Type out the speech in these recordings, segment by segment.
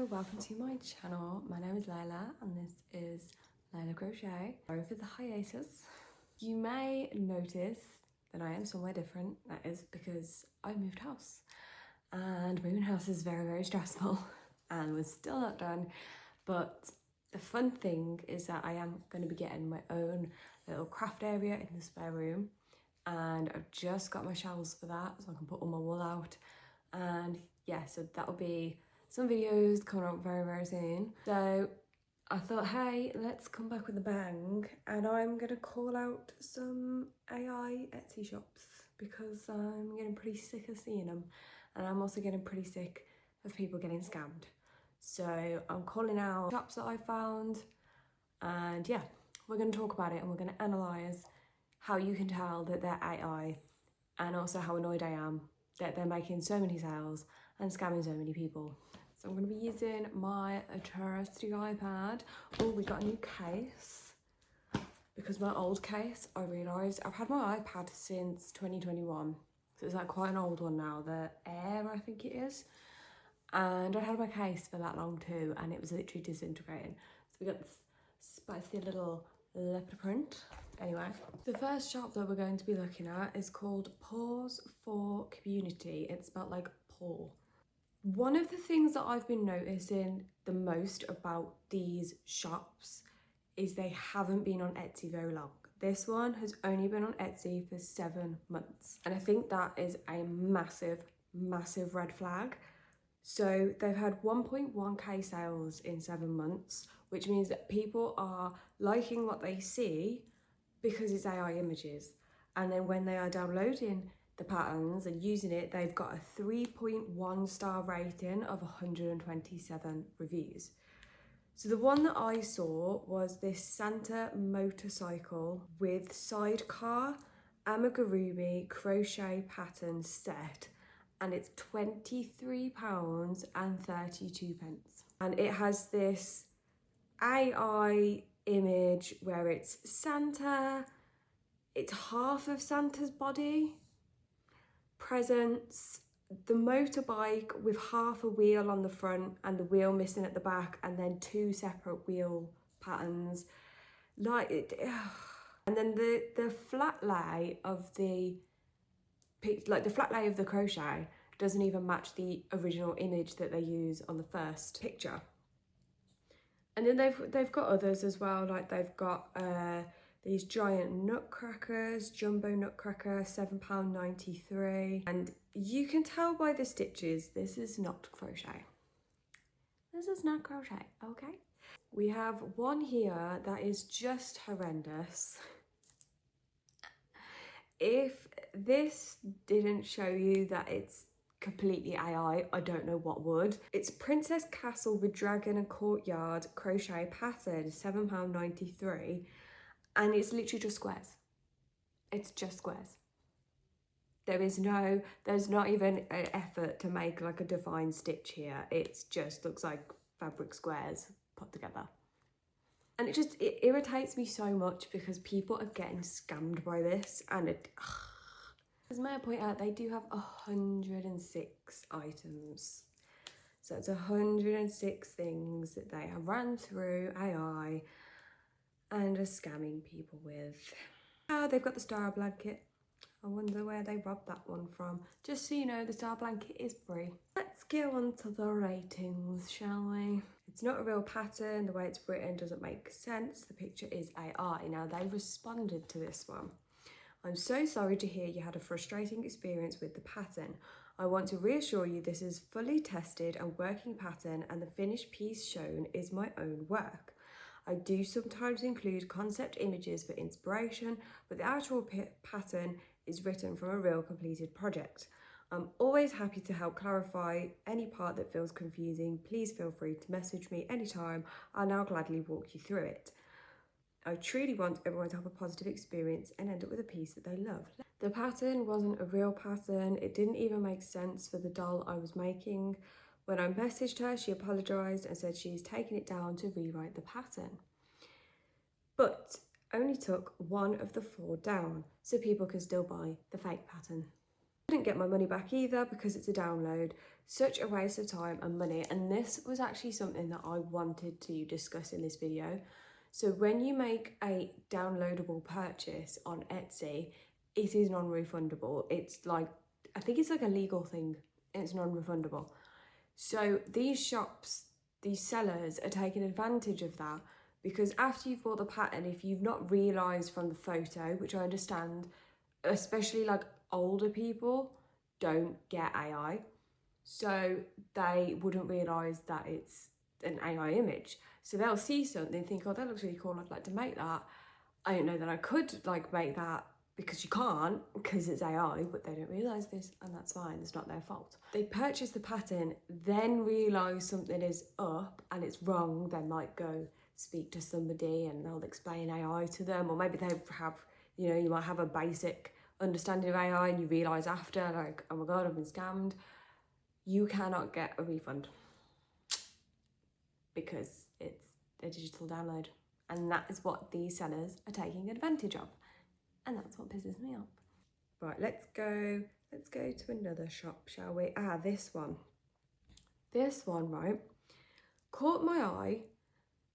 welcome to my channel. My name is Layla and this is Layla Crochet. Sorry for the hiatus. You may notice that I am somewhere different. That is because I moved house, and moving house is very stressful and we're still not done. But the fun thing is that I am going to be getting my own little craft area in the spare room, and I've just got my shelves for that so I can put all my wool out. And yeah, so that'll be some videos coming up very soon. So I thought, hey, let's come back with a bang, and I'm gonna call out some AI Etsy shops because I'm getting pretty sick of seeing them, and I'm also getting pretty sick of people getting scammed. So I'm calling out shops that I found, and yeah, we're gonna talk about it and we're gonna analyse how you can tell that they're AI, and also how annoyed I am that they're making so many sales and scamming so many people. So I'm going to be using my trusty iPad. Oh, we got a new case because my old case, I realised I've had my iPad since 2021. So it's like quite an old one now, the Air I think it is. And I had my case for that long too, and it was literally disintegrating. So we got this spicy little leopard print. Anyway, the first shop that we're going to be looking at is called Pause for Community. It's spelled like Paul. One of the things that I've been noticing the most about these shops is they haven't been on Etsy very long. This one has only been on Etsy for 7 months. And I think that is a massive red flag. So they've had 1.1k sales in 7 months, which means that people are liking what they see because it's AI images. And then when they are downloading the patterns and using it, they've got a 3.1 star rating of 127 reviews. So the one that I saw was this Santa motorcycle with sidecar amigurumi crochet pattern set, and it's £23.32. And it has this AI image where it's Santa, it's half of Santa's body, presents, the motorbike with half a wheel on the front and the wheel missing at the back, and then 2 separate wheel patterns. Like it, and then the flat lay of the crochet doesn't even match the original image that they use on the first picture. And then they've got others as well, like they've got these giant nutcrackers, jumbo nutcracker, £7.93. And you can tell by the stitches, this is not crochet. This is not crochet, okay? We have one here that is just horrendous. If this didn't show you that it's completely AI, I don't know what would. It's Princess Castle with Dragon and Courtyard crochet pattern, £7.93, and it's literally just squares. It's just squares. There's not even an effort to make like a defined stitch here. It just looks like fabric squares put together. And it irritates me so much because people are getting scammed by this, and as may I point out, they do have 106 items. So it's 106 things that they have ran through AI and are scamming people with. Oh, they've got the star blanket. I wonder where they robbed that one from. Just so you know, the star blanket is free. Let's go on to the ratings, shall we? It's not a real pattern. The way it's written doesn't make sense. The picture is AI. Now, they responded to this one. I'm so sorry to hear you had a frustrating experience with the pattern. I want to reassure you this is fully tested and working pattern, and the finished piece shown is my own work. I do sometimes include concept images for inspiration, but the actual pattern is written from a real completed project. I'm always happy to help clarify any part that feels confusing. Please feel free to message me anytime. I'll now gladly walk you through it. I truly want everyone to have a positive experience and end up with a piece that they love. The pattern wasn't a real pattern. It didn't even make sense for the doll I was making. When I messaged her, she apologised and said she's taken it down to rewrite the pattern, but only took 1 of the 4 down, so people can still buy the fake pattern. Didn't get my money back either because it's a download. Such a waste of time and money. And this was actually something that I wanted to discuss in this video. So when you make a downloadable purchase on Etsy, it is non-refundable. It's like, I think it's like a legal thing. It's non-refundable. So these shops, these sellers are taking advantage of that, because after you've bought the pattern, if you've not realised from the photo, which I understand, especially like older people don't get AI, so they wouldn't realise that it's an AI image. So they'll see something and think, oh, that looks really cool, I'd like to make that. I didn't know that I could like make that, because you can't, because it's AI, but they don't realise this, and that's fine, it's not their fault. They purchase the pattern, then realise something is up and it's wrong, they might go speak to somebody and they'll explain AI to them, or maybe they have, you know, you might have a basic understanding of AI and you realise after, like, oh my God, I've been scammed. You cannot get a refund because it's a digital download. And that is what these sellers are taking advantage of. And that's what pisses me off. Right, let's go to another shop, shall we? This one. This one, right, caught my eye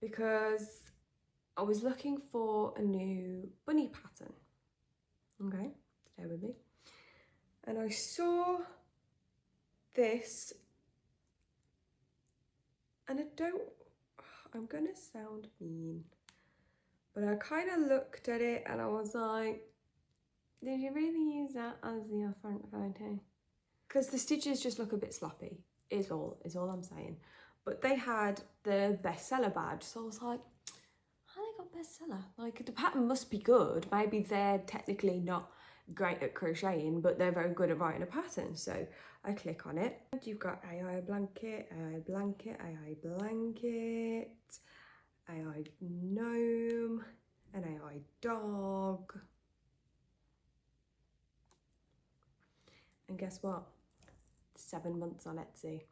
because I was looking for a new bunny pattern. Okay, stay with me. And I saw this, and I'm gonna sound mean, but I kind of looked at it and I was like, did you really use that as your front photo? Because the stitches just look a bit sloppy, is all I'm saying. But they had the bestseller badge, so I was like, how they got bestseller? Like, the pattern must be good. Maybe they're technically not great at crocheting, but they're very good at writing a pattern. So I click on it. You've got AI blanket, AI blanket, AI blanket, AI gnome, an AI dog. And guess what? 7 months on Etsy.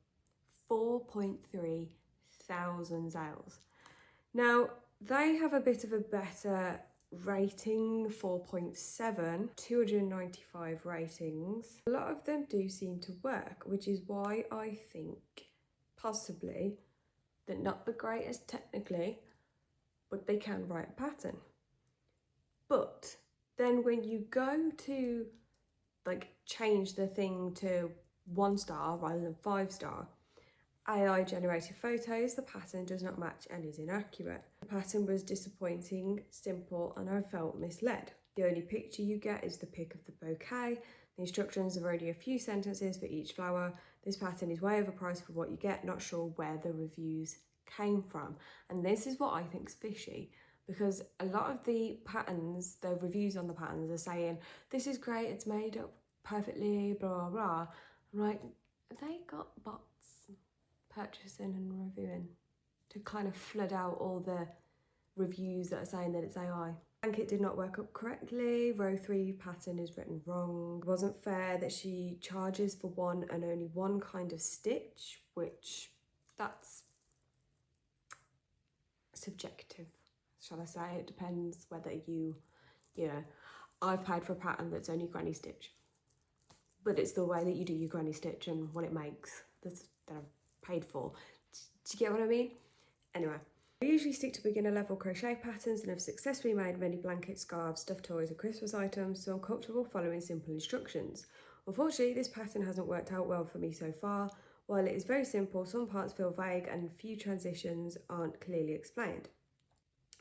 4.3 thousand sales. Now, they have a bit of a better rating, 4.7, 295 ratings. A lot of them do seem to work, which is why I think possibly they're not the greatest technically, but they can write a pattern. But then when you go to like change the thing to 1 star rather than 5 star, AI generated photos, the pattern does not match and is inaccurate. The pattern was disappointing, simple, and I felt misled. The only picture you get is the pic of the bouquet. The instructions are only a few sentences for each flower. This pattern is way overpriced for what you get, not sure where the reviews came from. And this is what I think is fishy, because a lot of the patterns, the reviews on the patterns are saying, this is great, it's made up perfectly, blah, blah, blah. I'm like, they got bots purchasing and reviewing to kind of flood out all the reviews that are saying that it's AI. Blanket did not work up correctly. Row 3 pattern is written wrong. It wasn't fair that she charges for one and only one kind of stitch, which that's subjective, shall I say. It depends whether you know, I've paid for a pattern that's only granny stitch, but it's the way that you do your granny stitch and what it makes that I've paid for. Do you get what I mean? Anyway, I usually stick to beginner level crochet patterns and have successfully made many blankets, scarves, stuffed toys and Christmas items, so I'm comfortable following simple instructions. Unfortunately, this pattern hasn't worked out well for me so far. While it is very simple, some parts feel vague and few transitions aren't clearly explained.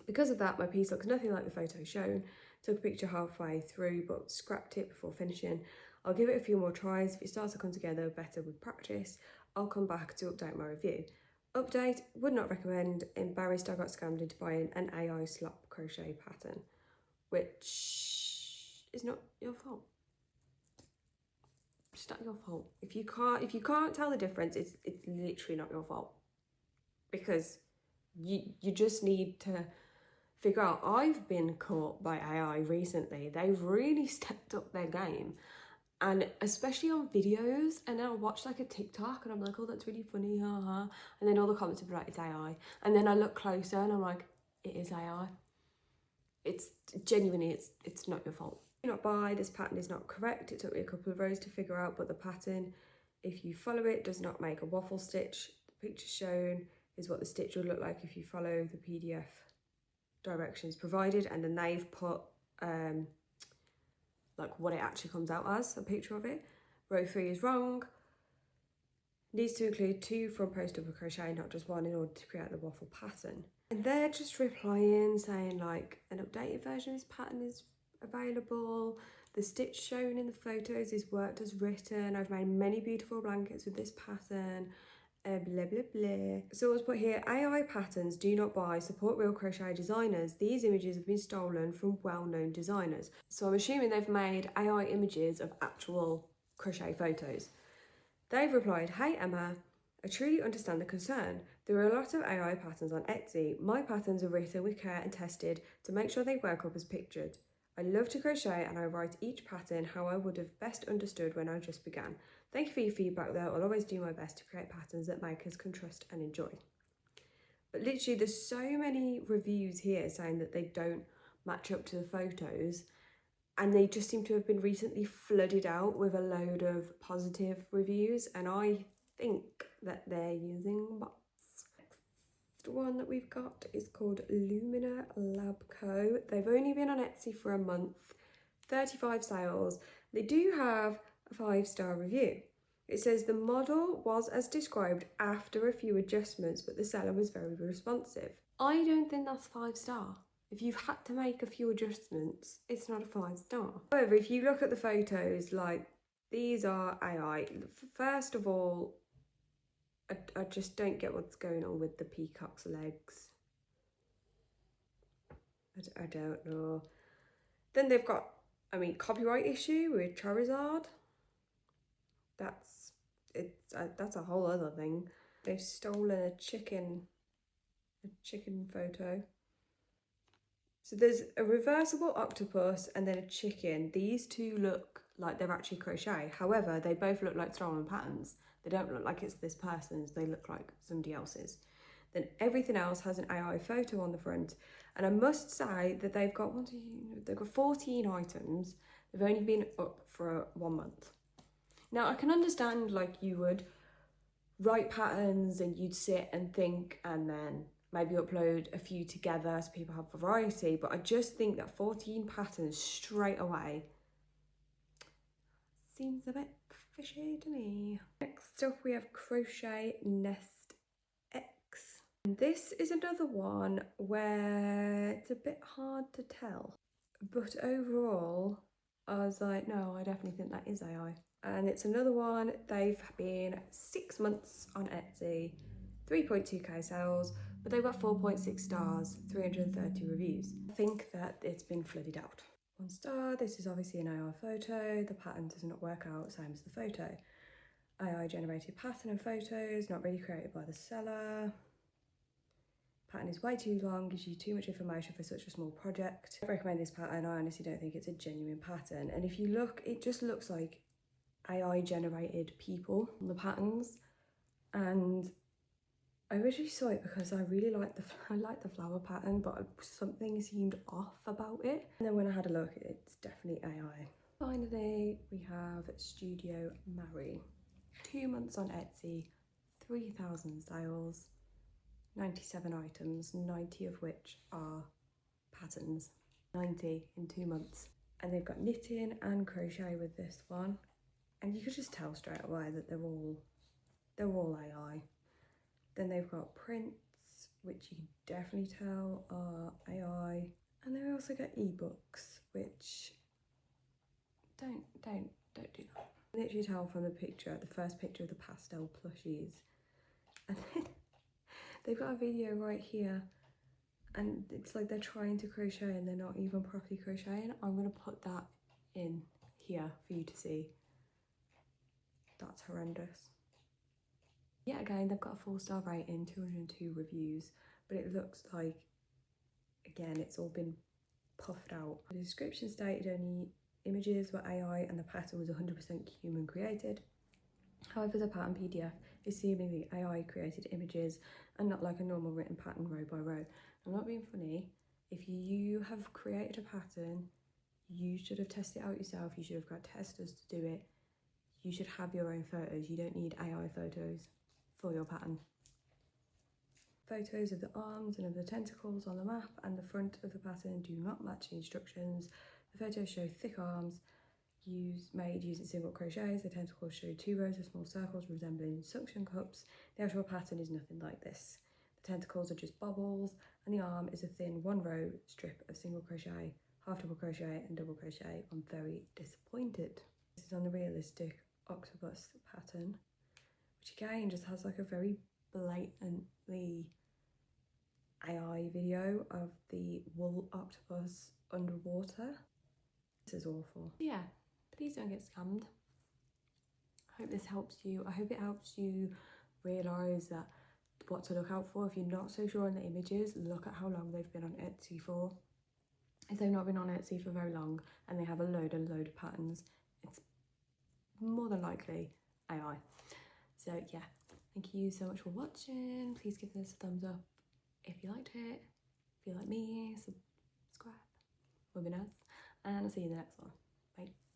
Because of that, my piece looks nothing like the photo shown. Took a picture halfway through but scrapped it before finishing. I'll give it a few more tries. If it starts to come together better with practice, I'll come back to update my review. Update, would not recommend. Embarrassed I got scammed into buying an AI slop crochet pattern, which is not your fault. It's not your fault. If you can't tell the difference, it's literally not your fault, because you just need to figure out. I've been caught by AI recently. They've really stepped up their game. And especially on videos, and then I'll watch like a TikTok and I'm like, oh, that's really funny, haha. And then all the comments will be like, it's AI. And then I look closer and I'm like, it is AI. It's genuinely, it's not your fault. Do not buy, this pattern is not correct. It took me a couple of rows to figure out, but the pattern, if you follow it, does not make a waffle stitch. The picture shown is what the stitch will look like if you follow the PDF directions provided, and then they've put like what it actually comes out as, a picture of it. Row 3 is wrong. Needs to include 2 front post double crochet, not just 1, in order to create the waffle pattern. And they're just replying saying like an updated version of this pattern is available. The stitch shown in the photos is worked as written. I've made many beautiful blankets with this pattern. Blah blah blah. So what's put here, AI patterns do not buy, support real crochet designers. These images have been stolen from well-known designers. So I'm assuming they've made AI images of actual crochet photos. They've replied, hey Emma, I truly understand the concern. There are a lot of AI patterns on Etsy. My patterns are written with care and tested to make sure they work up as pictured. I love to crochet and I write each pattern how I would have best understood when I just began. Thank you for your feedback though. I'll always do my best to create patterns that makers can trust and enjoy. But literally there's so many reviews here saying that they don't match up to the photos, and they just seem to have been recently flooded out with a load of positive reviews, and I think that they're using bots. The one that we've got is called Lumina Lab Co. They've only been on Etsy for a month, 35 sales. They do have a 5-star review. It says the model was as described after a few adjustments, but the seller was very responsive. I don't think that's 5-star. If you've had to make a few adjustments, it's not a 5-star. However, if you look at the photos, like these are AI. First of all, I just don't get what's going on with the peacock's legs. I don't know. Then they've got, copyright issue with Charizard. That's a whole other thing. They've stolen a chicken photo. So there's a reversible octopus and then a chicken. These two look like they're actually crochet. However, they both look like stolen patterns. They don't look like it's this person's, they look like somebody else's. Then everything else has an AI photo on the front. And I must say that they've got 14 items. They've only been up for 1 month. Now I can understand like you would write patterns and you'd sit and think and then maybe upload a few together so people have variety, but I just think that 14 patterns straight away seems a bit fishy to me. Next up we have Crochet Nest X. And this is another one where it's a bit hard to tell, but overall I was like, no, I definitely think that is AI. And it's another one, they've been 6 months on Etsy, 3.2k sales, but they've got 4.6 stars, 330 reviews. I think that it's been flooded out. 1 star, this is obviously an AI photo, the pattern does not work out, same as the photo. AI generated pattern and photos, not really created by the seller. Pattern is way too long, gives you too much information for such a small project. I recommend this pattern, I honestly don't think it's a genuine pattern. And if you look, it just looks like AI generated people on the patterns, and I originally saw it because I really like the flower pattern, but something seemed off about it. And then when I had a look, it's definitely AI. Finally, we have Studio Mary. 2 months on Etsy, 3,000 sales, 97 items, 90 of which are patterns. 90 in 2 months. And they've got knitting and crochet with this one. And you could just tell straight away that they're all AI. Then they've got prints, which you can definitely tell are AI. And they also got ebooks, which don't do that. You can literally tell from the picture, the first picture of the pastel plushies. And then they've got a video right here, and it's like they're trying to crochet and they're not even properly crocheting. I'm gonna put that in here for you to see. That's horrendous. Yeah, again, they've got a 4-star rating, 202 reviews, but it looks like, again, it's all been puffed out. The description stated only images were AI and the pattern was 100% human created. However, the pattern PDF is seemingly AI created images and not like a normal written pattern row by row. I'm not being funny. If you have created a pattern, You should have tested it out yourself. You should have got testers to do it. You should have your own photos. You don't need AI photos for your pattern. Photos of the arms and of the tentacles on the map and the front of the pattern do not match the instructions. The photos show thick arms made using single crochets. The tentacles show 2 rows of small circles resembling suction cups. The actual pattern is nothing like this. The tentacles are just bobbles, and the arm is a thin 1-row strip of single crochet, half double crochet and double crochet. I'm very disappointed. This is on the realistic octopus pattern, which again just has like a very blatantly AI video of the wool octopus underwater. This is awful. Yeah, please don't get scammed. I hope this helps you. I hope it helps you realise that what to look out for. If you're not so sure on the images, look at how long they've been on Etsy for. If they've not been on Etsy for very long and they have a load of patterns, it's more than likely AI. So yeah, thank you so much for watching. Please give this a thumbs up if you liked it. If you like me, subscribe would be nice, and I'll see you in the next one. Bye.